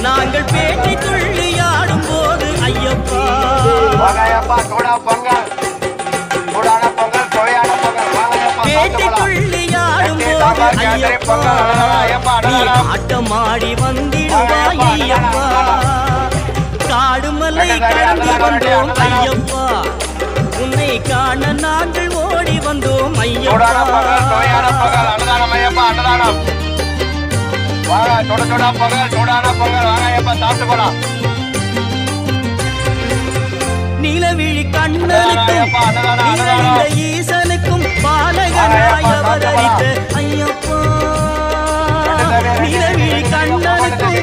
நாங்கள் பேட்டை துள்ளி ஆடும் போது ஐயப்பா பேட்டை துள்ளி ஆடும் போது ஐயப்பா நீ ஆட்டமாடி வந்திடுவாய் ஐயப்பா காடுமலை கடந்து வந்தோம் ஐயப்பா உன்னை காண நாங்கள் ஓடி வந்தோம் ஐயப்பா நிலவிழி கண்ணனுக்கும் ஈசனுக்கும் பாலகனாய் அவதரித்த ஐயப்பா நிலவிழி கண்ணனுக்கும்